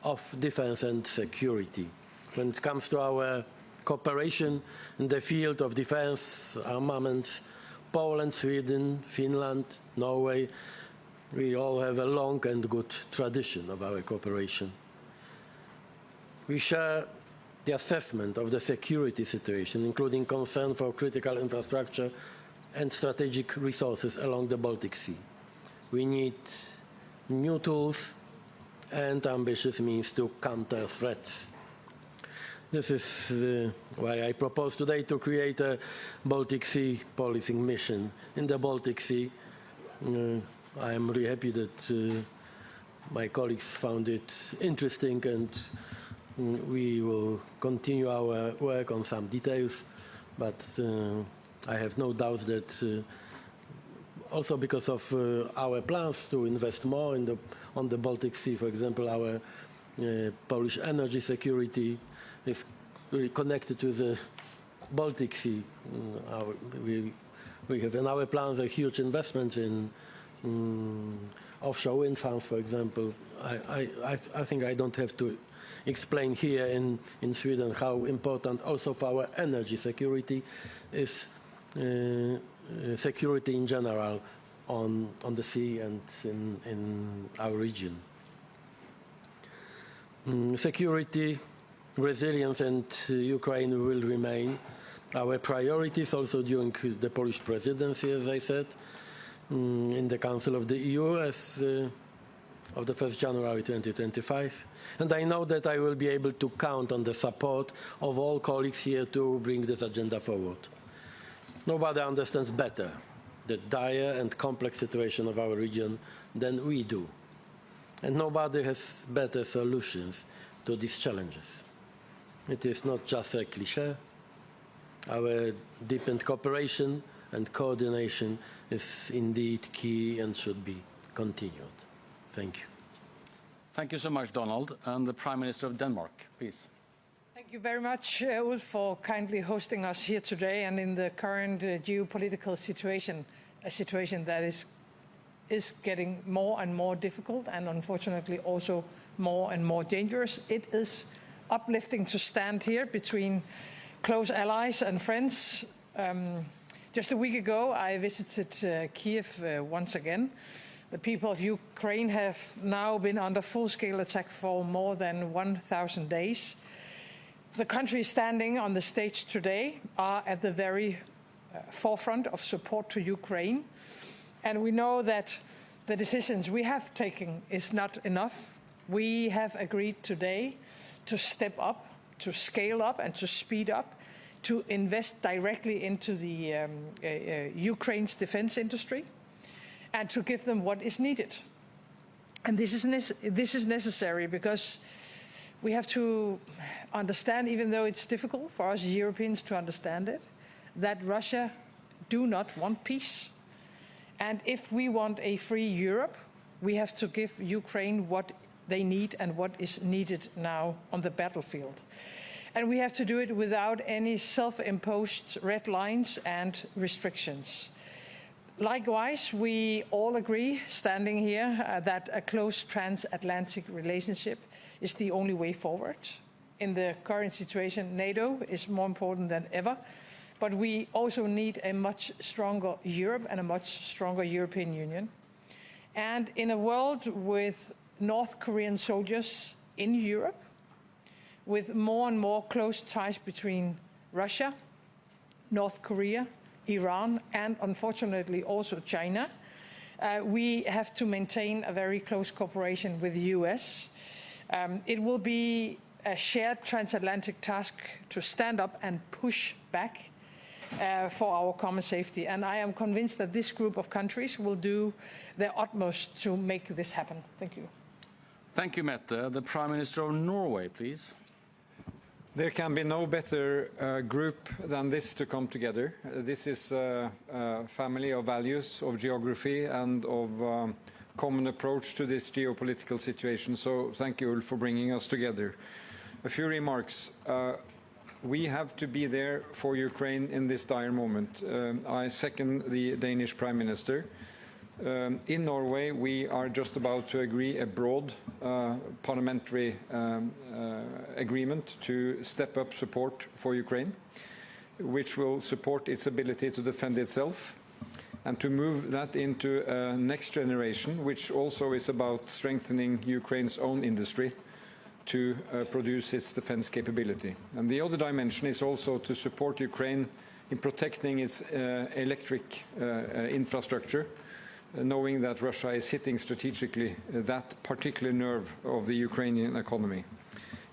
of defense and security. When it comes to our cooperation in the field of defense, armaments, Poland, Sweden, Finland, Norway, we all have a long and good tradition of our cooperation. We share the assessment of the security situation, including concern for critical infrastructure and strategic resources along the Baltic Sea. We need new tools and ambitious means to counter threats. This is why I propose today to create a Baltic Sea policing mission in the Baltic Sea. I am really happy that my colleagues found it interesting, and we will continue our work on some details, but I have no doubts that also because of our plans to invest more on the Baltic Sea, for example, our Polish energy security is really connected to the Baltic Sea. We have in our plans a huge investment in offshore wind farms, for example. I think I don't have to explain here in Sweden how important also for our energy security is security in general on the sea and in our region. Security, resilience, and Ukraine will remain our priorities also during the Polish presidency, as I said, in the Council of the EU as of the 1st January 2025. And I know that I will be able to count on the support of all colleagues here to bring this agenda forward. Nobody understands better the dire and complex situation of our region than we do. And nobody has better solutions to these challenges. It is not just a cliché. Our deepened cooperation and coordination is indeed key and should be continued. Thank you. Thank you so much, Donald. And the Prime Minister of Denmark, please. Thank you very much, Ulf, for kindly hosting us here today and in the current geopolitical situation, a situation that is getting more and more difficult and unfortunately also more and more dangerous. It is uplifting to stand here between close allies and friends. Just a week ago, I visited Kiev once again. The people of Ukraine have now been under full-scale attack for more than 1,000 days. The countries standing on the stage today are at the very forefront of support to Ukraine. And we know that the decisions we have taken is not enough. We have agreed today to step up, to scale up and to speed up, to invest directly into the Ukraine's defense industry and to give them what is needed. And this is necessary because we have to understand, even though it's difficult for us Europeans to understand it, that Russia do not want peace. And if we want a free Europe, we have to give Ukraine what they need and what is needed now on the battlefield. And we have to do it without any self-imposed red lines and restrictions. Likewise, we all agree, standing here, that a close transatlantic relationship is the only way forward. In the current situation, NATO is more important than ever, but we also need a much stronger Europe and a much stronger European Union. And in a world with North Korean soldiers in Europe, with more and more close ties between Russia, North Korea, Iran, and unfortunately also China, we have to maintain a very close cooperation with the US. It will be a shared transatlantic task to stand up and push back for our common safety. And I am convinced that this group of countries will do their utmost to make this happen. Thank you. Thank you, Mette. The Prime Minister of Norway, please. There can be no better group than this to come together. This is a family of values, of geography, and of common approach to this geopolitical situation. So thank you, Ulf, for bringing us together. A few remarks. We have to be there for Ukraine in this dire moment. I second the Danish Prime Minister. In Norway, we are just about to agree a broad parliamentary agreement to step up support for Ukraine, which will support its ability to defend itself and to move that into a next generation, which also is about strengthening Ukraine's own industry to produce its defense capability. And the other dimension is also to support Ukraine in protecting its electric infrastructure, knowing that Russia is hitting strategically that particular nerve of the Ukrainian economy.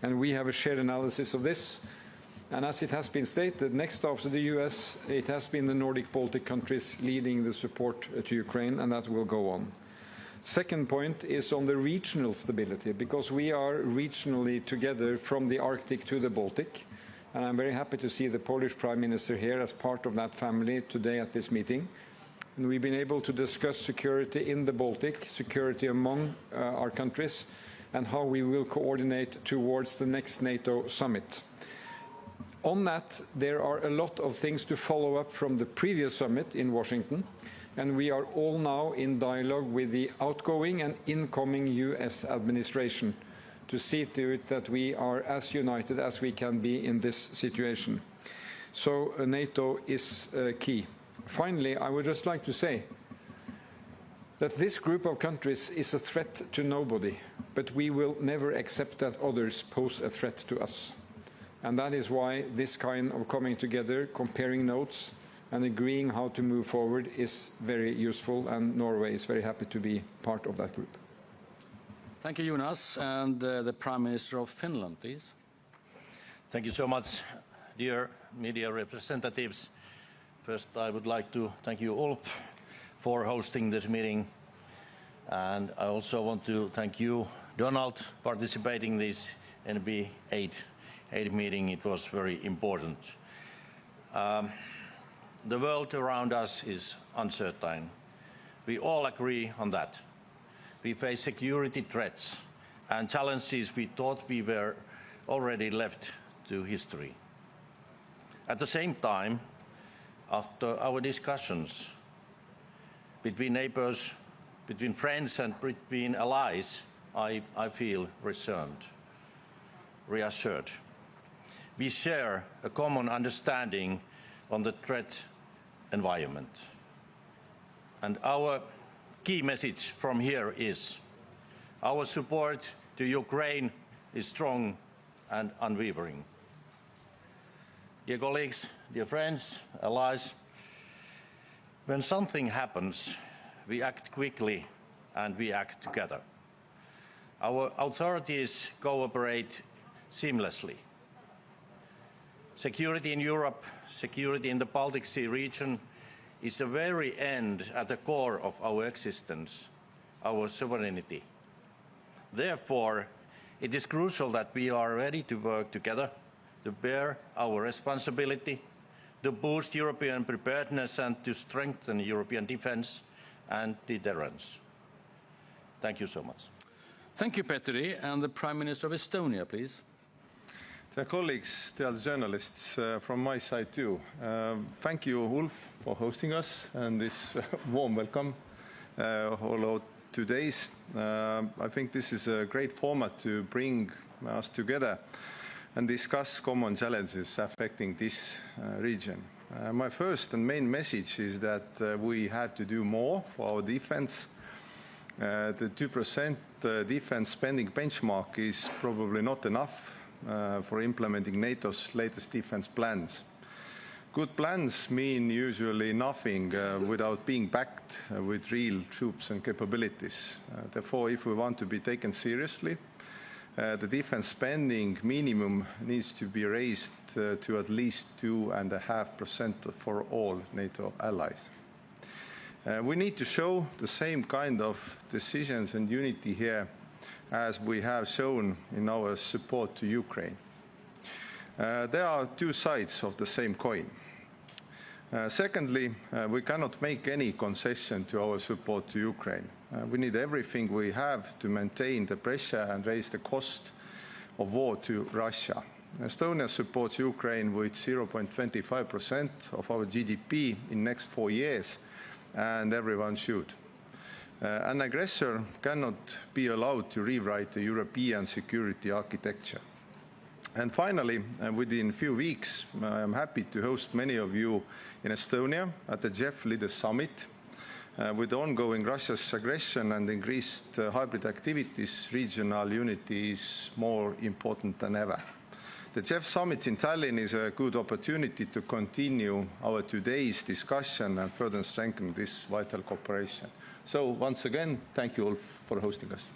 And we have a shared analysis of this. And as it has been stated, next after the US, it has been the Nordic Baltic countries leading the support to Ukraine, and that will go on. Second point is on the regional stability, because we are regionally together from the Arctic to the Baltic. And I'm very happy to see the Polish Prime Minister here as part of that family today at this meeting. And we've been able to discuss security in the Baltic, security among our countries, and how we will coordinate towards the next NATO summit. On that, there are a lot of things to follow up from the previous summit in Washington, and we are all now in dialogue with the outgoing and incoming US administration to see to it that we are as united as we can be in this situation. So NATO is key. Finally, I would just like to say that this group of countries is a threat to nobody, but we will never accept that others pose a threat to us. And that is why this kind of coming together, comparing notes, and agreeing how to move forward is very useful, and Norway is very happy to be part of that group. Thank you, Jonas. And the Prime Minister of Finland, please. Thank you so much, dear media representatives. First, I would like to thank you all for hosting this meeting. And I also want to thank you, Donald, participating in this NB8 meeting. It was very important. The world around us is uncertain. We all agree on that. We face security threats and challenges we thought we were already left to history. At the same time, after our discussions between neighbors, between friends and between allies, I feel reassured. We share a common understanding on the threat environment. And our key message from here is our support to Ukraine is strong and unwavering. Dear colleagues, dear friends, allies, when something happens, we act quickly and we act together. Our authorities cooperate seamlessly. Security in Europe, security in the Baltic Sea region is the very end at the core of our existence, our sovereignty. Therefore, it is crucial that we are ready to work together to bear our responsibility, to boost European preparedness and to strengthen European defense and deterrence. Thank you so much. Thank you, Petteri. And the Prime Minister of Estonia, please. Dear colleagues, dear journalists, from my side too, thank you, Ulf, for hosting us and this warm welcome all two days. I think this is a great format to bring us together and discuss common challenges affecting this region. My first and main message is that we have to do more for our defense. The 2% defense spending benchmark is probably not enough for implementing NATO's latest defense plans. Good plans mean usually nothing without being backed with real troops and capabilities. Therefore, if we want to be taken seriously, the defense spending minimum needs to be raised to at least 2.5% for all NATO allies. We need to show the same kind of decisions and unity here as we have shown in our support to Ukraine. There are two sides of the same coin. Secondly, we cannot make any concession to our support to Ukraine. We need everything we have to maintain the pressure and raise the cost of war to Russia. Estonia supports Ukraine with 0.25% of our GDP in the next 4 years, and everyone should. An aggressor cannot be allowed to rewrite the European security architecture. And finally, within a few weeks, I am happy to host many of you in Estonia at the JEF Leaders Summit. With ongoing Russia's aggression and increased hybrid activities, regional unity is more important than ever. The JEF Summit in Tallinn is a good opportunity to continue our today's discussion and further strengthen this vital cooperation. So once again, thank you all for hosting us.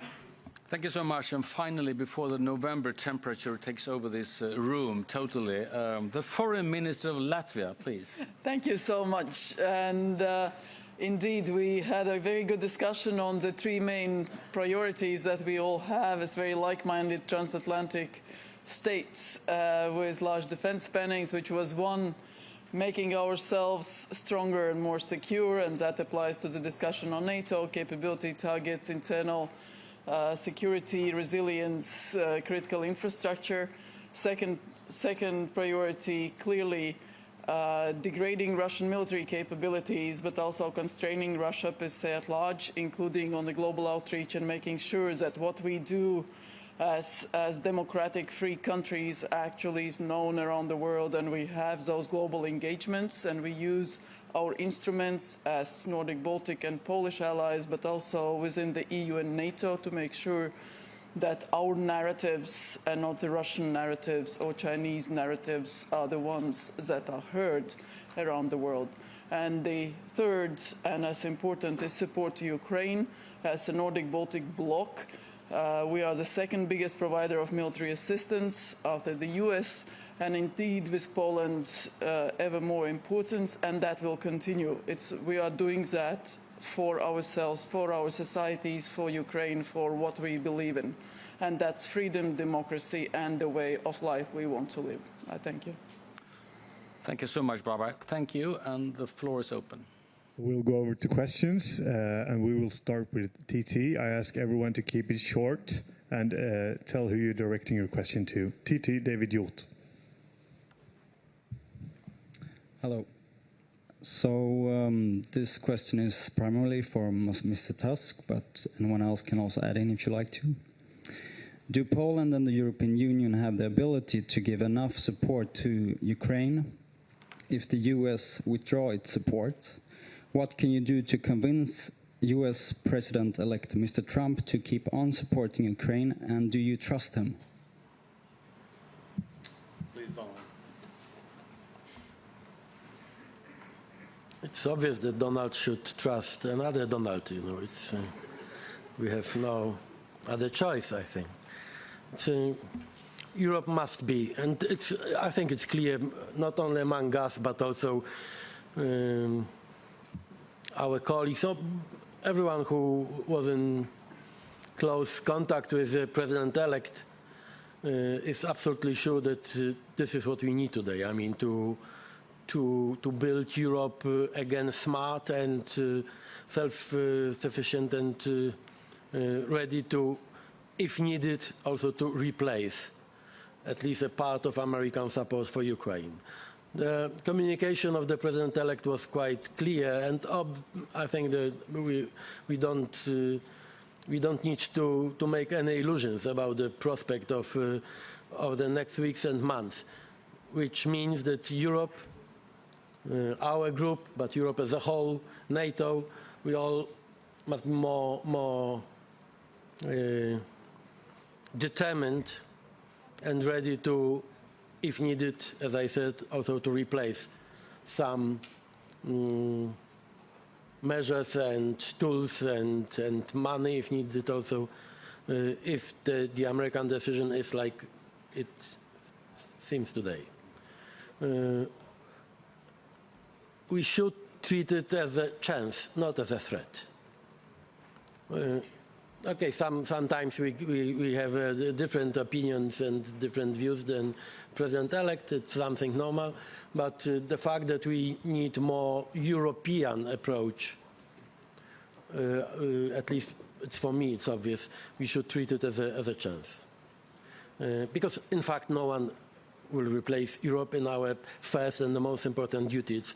Thank you so much. And finally, before the November temperature takes over this room totally, the Foreign Minister of Latvia, please. Thank you so much. And indeed, we had a very good discussion on the three main priorities that we all have as very like-minded transatlantic states with large defense spendings, which was one, making ourselves stronger and more secure, and that applies to the discussion on NATO, capability targets, internal security, resilience, critical infrastructure. Second priority, clearly degrading Russian military capabilities, but also constraining Russia per se at large, including on the global outreach and making sure that what we do as democratic free countries actually is known around the world, and we have those global engagements, and we use our instruments as Nordic, Baltic and Polish allies, but also within the EU and NATO to make sure that our narratives and not the Russian narratives or Chinese narratives are the ones that are heard around the world. And the third, and as important, is support to Ukraine as a Nordic-Baltic bloc. We are the second biggest provider of military assistance after the US, and indeed with Poland ever more important, and that will continue. We are doing that for ourselves, for our societies, for Ukraine, for what we believe in. And that's freedom, democracy, and the way of life we want to live. I thank you. Thank you so much, Barbara. Thank you, and the floor is open. We'll go over to questions, and we will start with TT. I ask everyone to keep it short and tell who you're directing your question to. TT, David Hjort. Hello. So this question is primarily for Mr. Tusk, but anyone else can also add in if you like to. Do Poland and the European Union have the ability to give enough support to Ukraine if the US withdraw its support? What can you do to convince US President-elect Mr. Trump to keep on supporting Ukraine, and do you trust him? Please, Donald. It's obvious that Donald should trust another Donald. You know, we have no other choice, I think. Europe must be, and I think it's clear, not only among us, but also our colleagues, everyone who was in close contact with the president-elect is absolutely sure that this is what we need today. I mean, to build Europe again smart and self-sufficient and ready to, if needed, also to replace at least a part of American support for Ukraine. The communication of the president-elect was quite clear, and I think that we don't need to make any illusions about the prospect of the next weeks and months, which means that Europe, our group, but Europe as a whole, NATO, we all must be more determined and ready to, if needed, as I said, also to replace some measures and tools and money, if needed, also if the American decision is like it seems today. We should treat it as a chance, not as a threat. Okay, sometimes we have different opinions and different views than President-elect. It's something normal, but the fact that we need more European approach, at least for me, it's obvious. We should treat it as a chance, because in fact no one will replace Europe in our first and the most important duty. It's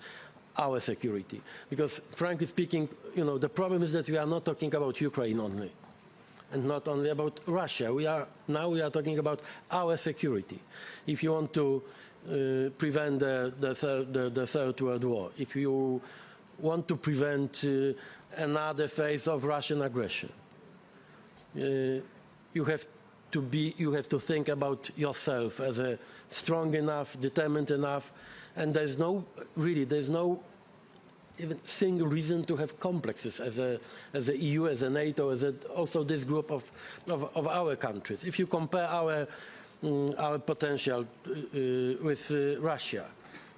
our security. Because frankly speaking, the problem is that we are not talking about Ukraine only, and not only about Russia. We are talking about our security. If you want to prevent the Third World War, if you want to prevent another phase of Russian aggression, you have to think about yourself as a strong enough, determined enough, and there's no even single reason to have complexes as a EU, as a NATO, as also this group of our countries. If you compare our potential with Russia,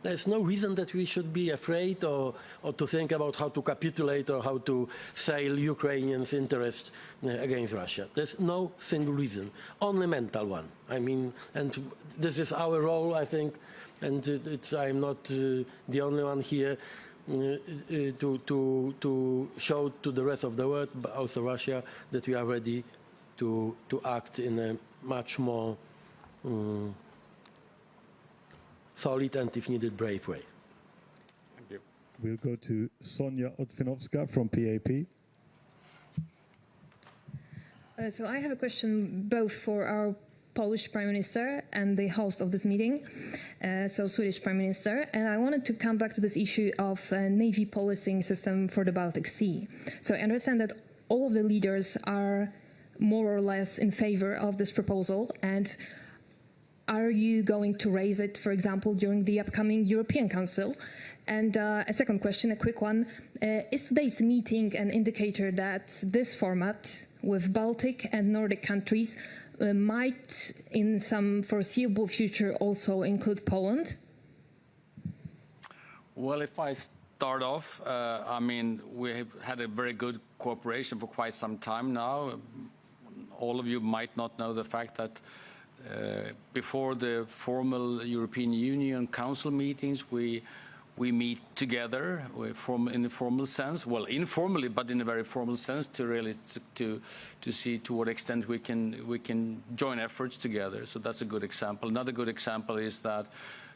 there's no reason that we should be afraid or to think about how to capitulate or how to sail Ukrainians' interests against Russia. There's no single reason, only mental one. I mean, and this is our role, I think, and I'm not the only one here to show to the rest of the world, but also Russia, that we are ready to act in a much more solid and, if needed, brave way. Thank you. We'll go to Sonia Otvinovska from PAP. So I have a question both for our Polish Prime Minister and the host of this meeting, so Swedish Prime Minister. And I wanted to come back to this issue of Navy policing system for the Baltic Sea. So I understand that all of the leaders are more or less in favor of this proposal. And are you going to raise it, for example, during the upcoming European Council? And a second question, a quick one. Is today's meeting an indicator that this format with Baltic and Nordic countries might, in some foreseeable future, also include Poland? Well, if I start off, I mean, we have had a very good cooperation for quite some time now. All of you might not know the fact that before the formal European Union Council meetings, we meet together in a formal sense, well, informally, but in a very formal sense, to really to see to what extent we can join efforts together. So that's a good example. Another good example is that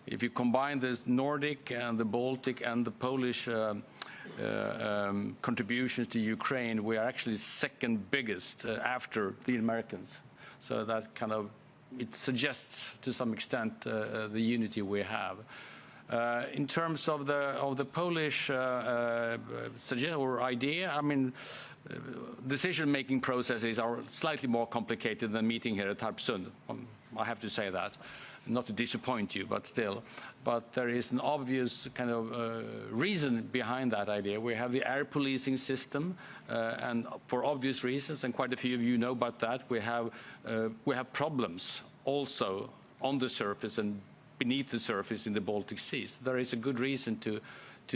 if you combine the Nordic and the Baltic and the Polish contributions to Ukraine, we are actually second biggest after the Americans. So that kind of it suggests to some extent the unity we have. In terms of the Polish suggestion or idea, I mean, decision-making processes are slightly more complicated than meeting here at Harpsund. I have to say that, not to disappoint you, but still. But there is an obvious kind of reason behind that idea. We have the air policing system, and for obvious reasons, and quite a few of you know about that, we have problems also on the surface and beneath the surface in the Baltic Sea. So there is a good reason to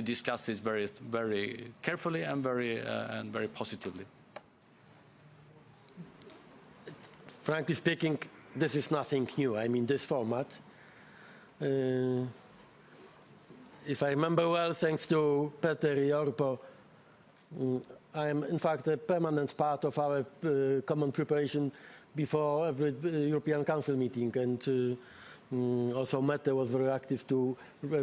discuss this very, very carefully and very positively. Frankly speaking, this is nothing new. I mean, this format. If I remember well, thanks to Petteri, Orpo, I am in fact a permanent part of our common preparation before every European Council meeting, and also Mette was very active to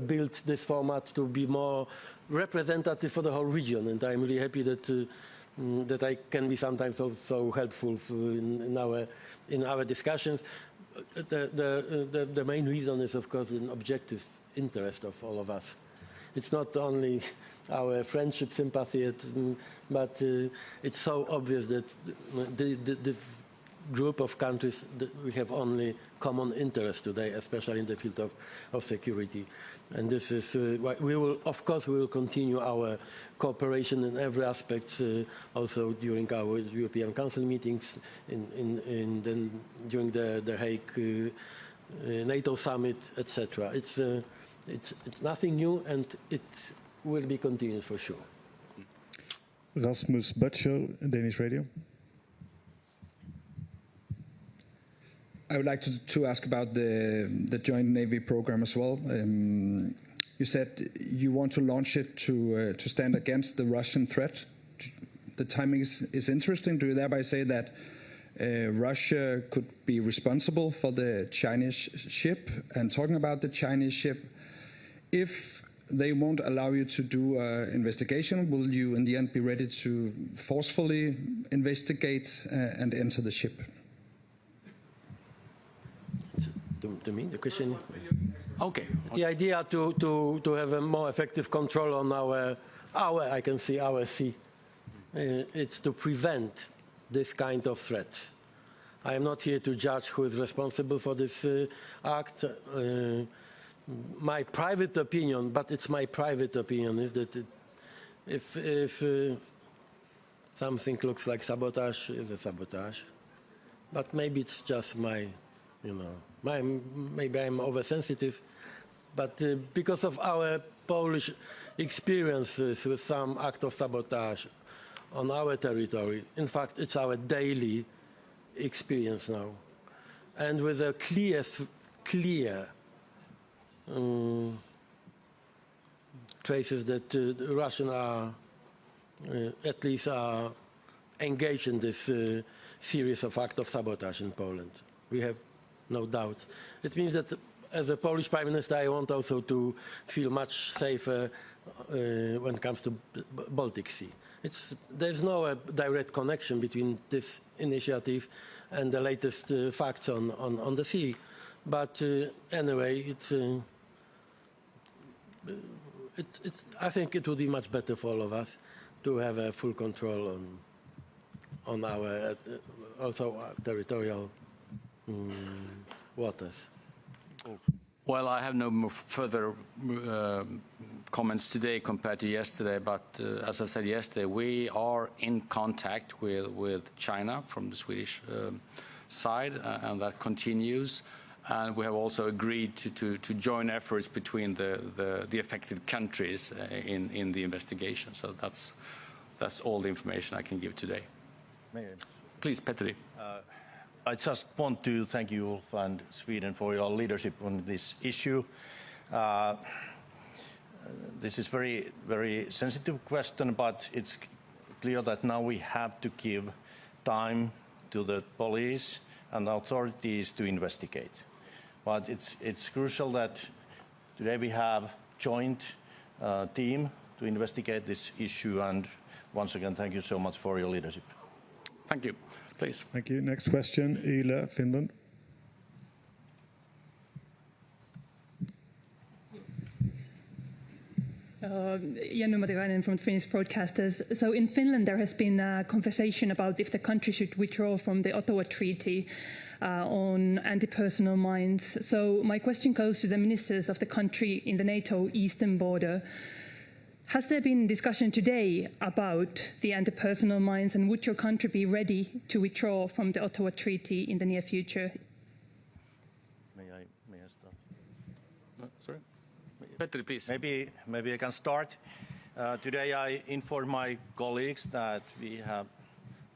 build this format to be more representative for the whole region, and I'm really happy that I can be sometimes also helpful in our discussions. The main reason is, of course, an objective interest of all of us. It's not only our friendship, sympathy, but it's so obvious that the group of countries that we have only common interest today, especially in the field of security. And this is why we will continue our cooperation in every aspect, also during our European Council meetings, during the Hague NATO summit, etc. It's nothing new, and it will be continued for sure. Rasmus Butchell, Danish Radio. I would like to ask about the Joint Navy program as well. You said you want to launch it to stand against the Russian threat. The timing is interesting. Do you thereby say that Russia could be responsible for the Chinese ship? And talking about the Chinese ship, if they won't allow you to do investigation. Will you in the end be ready to forcefully investigate and enter the ship? To me, the question. Okay. The idea to have a more effective control on our sea, it's to prevent this kind of threats. I am not here to judge who is responsible for this act. My private opinion, but it's my private opinion, is that if something looks like sabotage, it's a sabotage. But maybe it's just maybe I'm oversensitive. But because of our Polish experiences with some act of sabotage on our territory, in fact, it's our daily experience now, and with a clear traces that the Russians are at least are engaged in this series of acts of sabotage in Poland. We have no doubt. It means that as a Polish Prime Minister, I want also to feel much safer when it comes to Baltic Sea. There's no direct connection between this initiative and the latest facts on the sea. But anyway, I think it would be much better for all of us to have a full control on our also our territorial waters. Well, I have no more further comments today compared to yesterday, but as I said yesterday, we are in contact with China from the Swedish side, and that continues. And we have also agreed to join efforts between the affected countries in the investigation. So that's all the information I can give today. Please, Petteri. I just want to thank you, Ulf, and Sweden for your leadership on this issue. This is very, very sensitive question, but it's clear that now we have to give time to the police and authorities to investigate. But it's crucial that today we have joint team to investigate this issue. And once again, thank you so much for your leadership. Thank you. Please. Thank you. Next question, Ila, Finland. Janne from Finnish broadcasters. So in Finland there has been a conversation about if the country should withdraw from the Ottawa Treaty on anti-personnel mines. So my question goes to the ministers of the country in the NATO eastern border. Has there been discussion today about the anti-personnel mines, and would your country be ready to withdraw from the Ottawa Treaty in the near future? May I start? Sorry? Petteri, please. Maybe I can start. Today I informed my colleagues that we have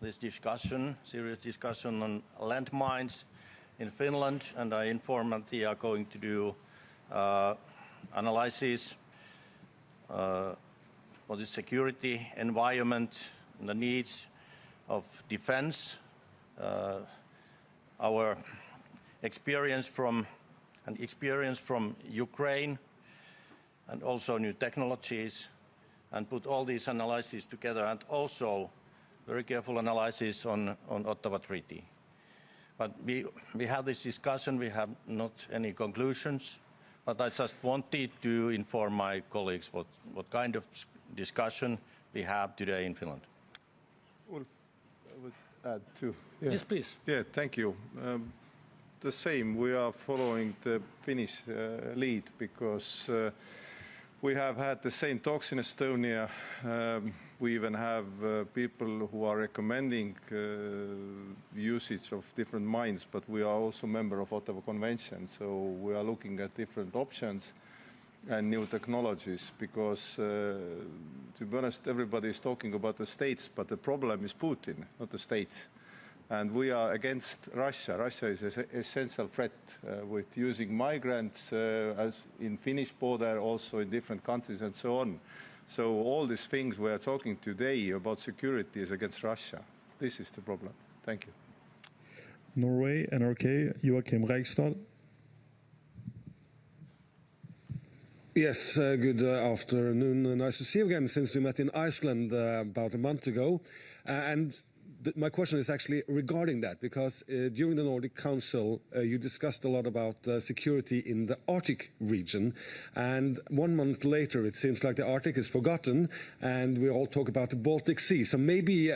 this discussion, serious discussion on landmines in Finland, and I informed that they are going to do analysis for the security environment and the needs of defense. Our experience from Ukraine and also new technologies, and put all these analyses together, and also very careful analysis on Ottawa Treaty. But we have this discussion, we have not any conclusions, but I just wanted to inform my colleagues what kind of discussion we have today in Finland. Ulf, I would add too. Yeah. Yes, please. Yeah, thank you. The same, we are following the Finnish lead because we have had the same talks in Estonia. We even have people who are recommending usage of different mines, but we are also a member of Ottawa Convention, so we are looking at different options and new technologies because, to be honest, everybody is talking about the states, but the problem is Putin, not the states. And we are against Russia. Russia is an essential threat with using migrants as in Finnish border, also in different countries and so on. So all these things we are talking today about security is against Russia. This is the problem. Thank you. Norway, NRK, Joachim Reichstad. Yes, good afternoon. Nice to see you again since we met in Iceland about a month ago. My question is actually regarding that, because during the Nordic Council you discussed a lot about security in the Arctic region, and 1 month later it seems like the Arctic is forgotten and we all talk about the Baltic Sea. So maybe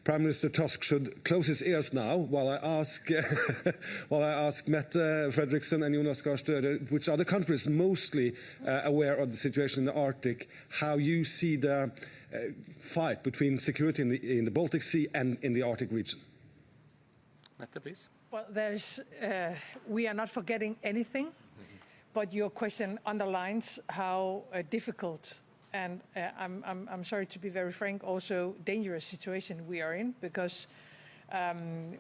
Prime Minister Tusk should close his ears now while I ask Mette, Frederiksen and Jonas, which are the countries mostly aware of the situation in the Arctic, how you see the fight between security in the Baltic Sea and in the Arctic region. Mette, please. Well, we are not forgetting anything, but your question underlines how difficult and I'm sorry to be very frank, also dangerous situation we are in, because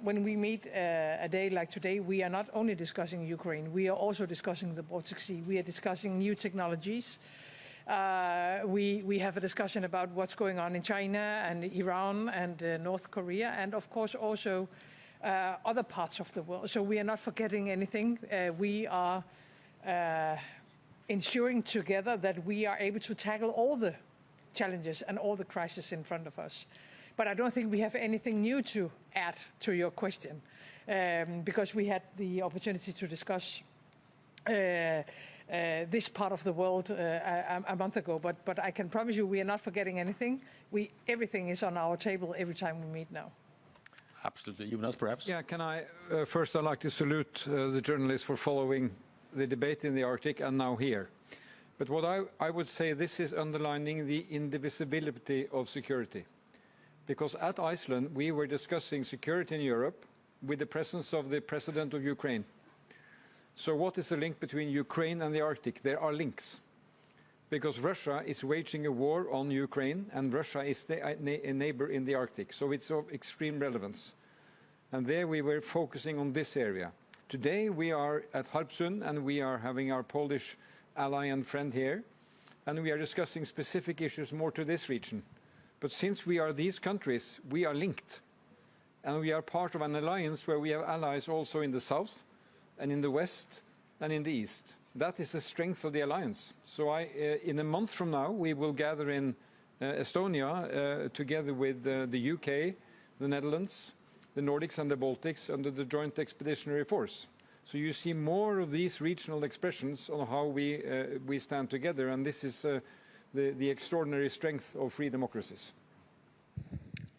when we meet a day like today, we are not only discussing Ukraine, we are also discussing the Baltic Sea. We are discussing new technologies. We have a discussion about what's going on in China and Iran and North Korea, and of course also other parts of the world. So we are not forgetting anything. We are ensuring together that we are able to tackle all the challenges and all the crises in front of us. But I don't think we have anything new to add to your question, because we had the opportunity to discuss this part of the world a month ago, but I can promise you we are not forgetting anything. Everything is on our table every time we meet now. Absolutely. Jonas, perhaps? Yeah, can I first I'd like to salute the journalists for following the debate in the Arctic and now here. But what I would say, this is underlining the indivisibility of security. Because at Iceland we were discussing security in Europe with the presence of the President of Ukraine. So what is the link between Ukraine and the Arctic? There are links. Because Russia is waging a war on Ukraine and Russia is a neighbor in the Arctic. So it's of extreme relevance. And there we were focusing on this area. Today we are at Harpsund and we are having our Polish ally and friend here. And we are discussing specific issues more to this region. But since we are these countries, we are linked. And we are part of an alliance where we have allies also in the south, and in the west, and in the east. That is the strength of the alliance. So in a month from now, we will gather in Estonia together with the UK, the Netherlands, the Nordics and the Baltics under the Joint Expeditionary Force. So you see more of these regional expressions on how we stand together, and this is the extraordinary strength of free democracies.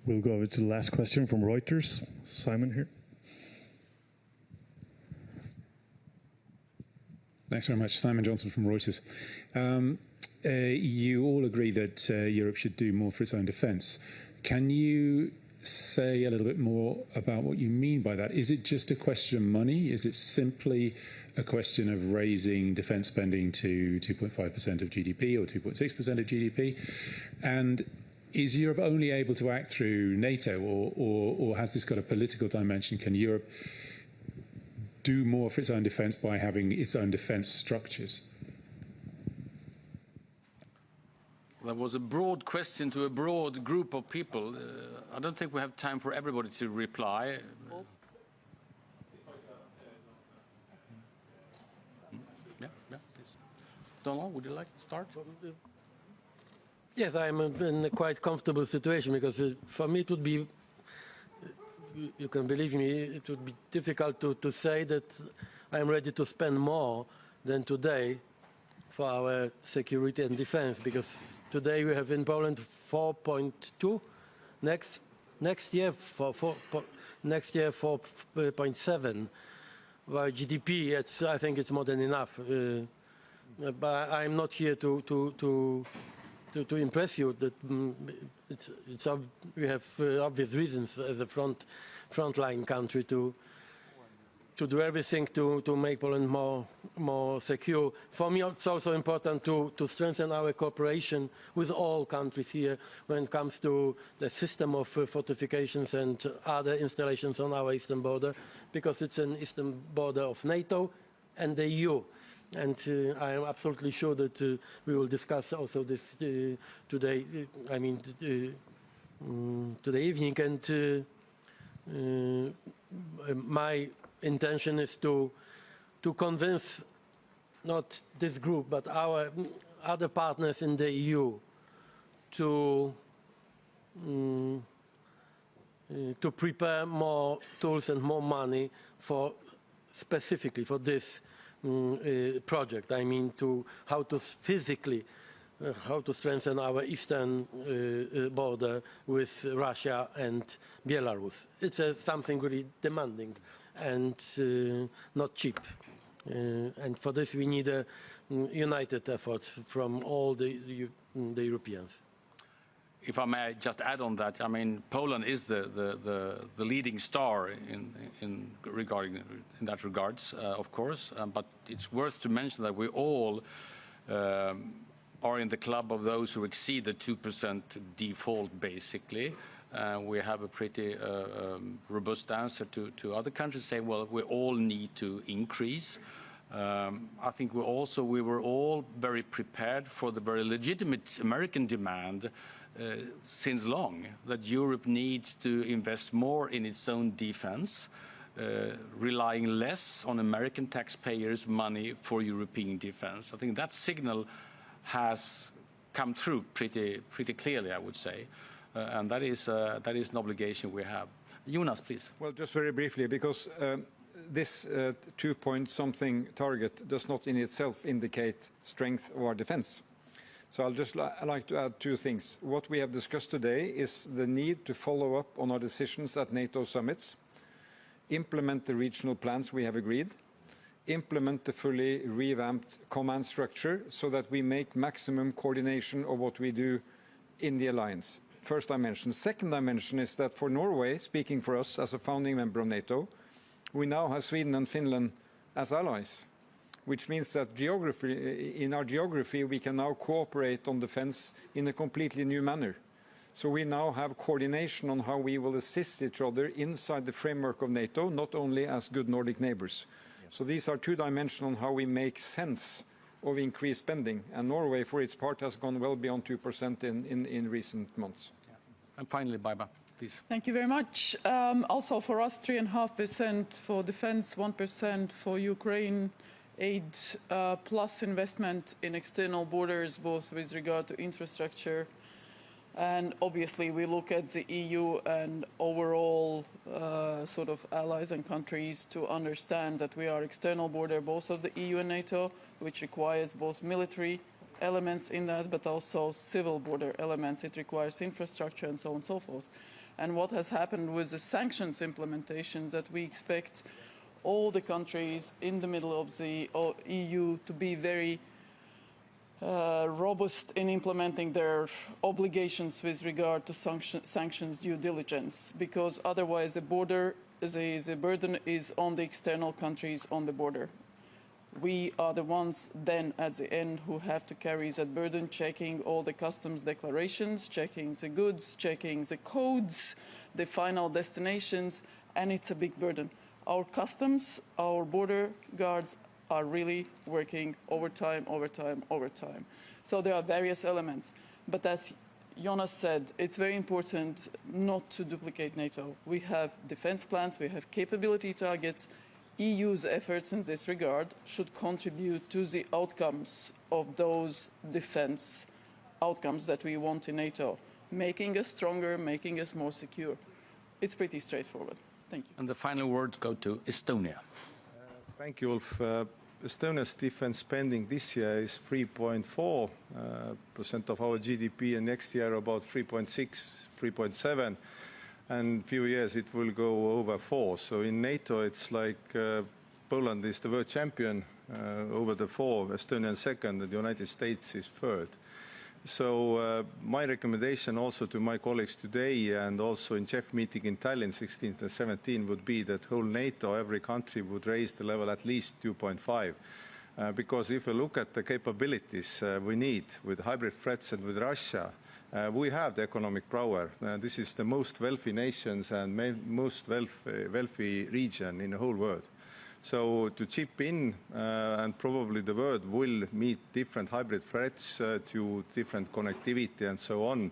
We'll go over to the last question from Reuters. Simon here. Thanks very much. Simon Johnson from Reuters. You all agree that Europe should do more for its own defence. Can you say a little bit more about what you mean by that? Is it just a question of money? Is it simply a question of raising defence spending to 2.5% of GDP or 2.6% of GDP? And is Europe only able to act through NATO, or has this got a political dimension? Can Europe do more for its own defence by having its own defence structures? That was a broad question to a broad group of people. I don't think we have time for everybody to reply. Yeah, please. Donald, would you like to start? Yes, I'm in a quite comfortable situation, because for me it would be, you can believe me, it would be difficult to say that I am ready to spend more than today for our security and defense, because today we have in Poland 4.2, next year 4.7. While GDP, I think it's more than enough. But I'm not here to impress you that we have obvious reasons as a frontline country to do everything to make Poland more secure. For me, it's also important to strengthen our cooperation with all countries here when it comes to the system of fortifications and other installations on our eastern border, because it's an eastern border of NATO and the EU. And I am absolutely sure that we will discuss also this today, today evening. And my intention is to convince not this group, but our other partners in the EU to prepare more tools and more money for specifically for this project. I mean, how to physically how to strengthen our eastern border with Russia and Belarus. It's something really demanding and not cheap. And for this we need a united efforts from all the Europeans. If I may just add on that, I mean, Poland is the leading star in that regards, of course. But it's worth to mention that we all are in the club of those who exceed the 2% default, basically. We have a pretty robust answer to other countries saying, well, we all need to increase. I think we were all very prepared for the very legitimate American demand since long, that Europe needs to invest more in its own defense, relying less on American taxpayers' money for European defense. I think that signal has come through pretty clearly, I would say, and that is an obligation we have. Jonas, please. Well, just very briefly, because this 2-point-something target does not in itself indicate strength of our defense. So I'd like to add two things. What we have discussed today is the need to follow up on our decisions at NATO summits, implement the regional plans we have agreed, implement the fully revamped command structure so that we make maximum coordination of what we do in the alliance. First dimension. Second dimension is that for Norway, speaking for us as a founding member of NATO, we now have Sweden and Finland as allies, which means that in our geography we can now cooperate on defense in a completely new manner. So we now have coordination on how we will assist each other inside the framework of NATO, not only as good Nordic neighbors. So these are two dimensions on how we make sense of increased spending. And Norway, for its part, has gone well beyond 2% in recent months. Yeah. And finally, Baiba, please. Thank you very much. Also for us, 3.5% for defense, 1% for Ukraine aid, plus investment in external borders, both with regard to infrastructure. And obviously, we look at the EU and overall sort of allies and countries to understand that we are external border, both of the EU and NATO, which requires both military elements in that, but also civil border elements. It requires infrastructure and so on and so forth. And what has happened with the sanctions implementation that we expect all the countries in the middle of the EU to be very robust in implementing their obligations with regard to sanctions due diligence, because otherwise the burden is on the external countries on the border. We are the ones then at the end who have to carry that burden, checking all the customs declarations, checking the goods, checking the codes, the final destinations, and it's a big burden. Our customs, our border guards are really working overtime. So there are various elements. But as Jonas said, it's very important not to duplicate NATO. We have defense plans, we have capability targets. EU's efforts in this regard should contribute to the outcomes of those defense outcomes that we want in NATO, making us stronger, making us more secure. It's pretty straightforward. Thank you. And the final words go to Estonia. Thank you, Ulf. Estonia's defense spending this year is 3.4% of our GDP, and next year about 3.6, 3.7. And in a few years it will go over 4. So in NATO it's like Poland is the world champion over the 4, Estonia second, and the United States is third. So my recommendation also to my colleagues today and also in CHEF meeting in Tallinn 16th and 17th would be that whole NATO, every country would raise the level at least 2.5. Because if you look at the capabilities we need with hybrid threats and with Russia, we have the economic power. This is the most wealthy nations and most wealthy region in the whole world. So to chip in, and probably the world will meet different hybrid threats to different connectivity and so on.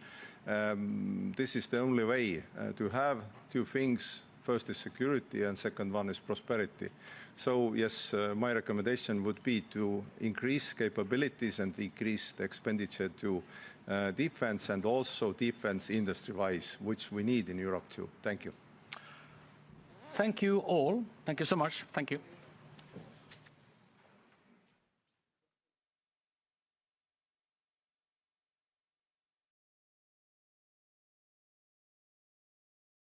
This is the only way to have two things First is security, and second one is prosperity. So yes, my recommendation would be to increase capabilities and increase the expenditure to defense, and also defense industry-wise, which we need in Europe too. Thank you. Thank you all. Thank you so much. Thank you.